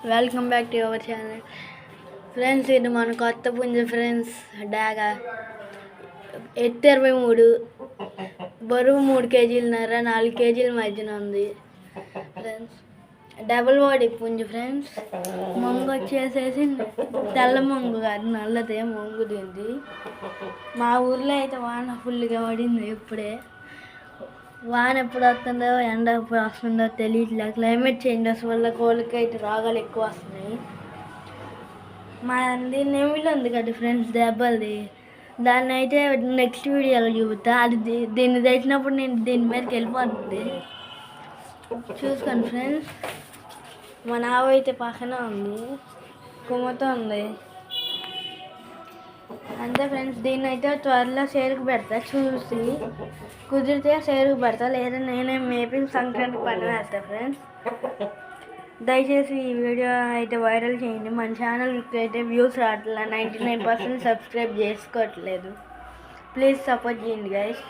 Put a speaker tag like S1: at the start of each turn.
S1: Welcome back to our channel friends. ఇది మన కొత్త పుంజ ఫ్రెండ్స్. డాగా ఎత్తు 23, బరువు 3 కేజీలన్నర, 4 కేజీల మధ్యన ఉంది ఫ్రెండ్స్. డబుల్ బాడీ పుంజు ఫ్రెండ్స్. మొంగు వచ్చేసేసి తెల్ల మొంగు కాదు, నల్లదే మొంగు దీంది. మా ఊర్లో అయితే వాన ఫుల్గా పడింది. ఇప్పుడే వాన ఎప్పుడు వస్తుందో ఎండ ఎప్పుడు వస్తుందో తెలియట్లే. క్లైమేట్ చేంజెస్ వల్ల కోళ్ళకి అయితే రోగాలు ఎక్కువ వస్తున్నాయి. మా నెమిలి ఉంది కదా ఫ్రెండ్స్, దెబ్బలది. దాన్ని అయితే నెక్స్ట్ వీడియోలో చూపుతా. అది దీన్ని తెచ్చినప్పుడు నేను దీని మీదకి వెళ్ళిపోతుంది. చూసుకోండి ఫ్రెండ్స్. మా నావ అయితే పక్కన ఉంది, కుమ్మతో ఉంది. అంతే ఫ్రెండ్స్. దీన్ని అయితే త్వరలో సేరుకు పెడతా. చూసి కుదిరితే సేరుకు పెడతా, లేదా నేనే మేపి సంక్రాంతి పని వేస్తా ఫ్రెండ్స్. దయచేసి ఈ వీడియో అయితే వైరల్ చేయండి. మన ఛానల్కి అయితే వ్యూస్ రావట్లేదు, 99% సబ్స్క్రైబ్ చేసుకోవట్లేదు. ప్లీజ్ సపోర్ట్ చేయండి గైస్.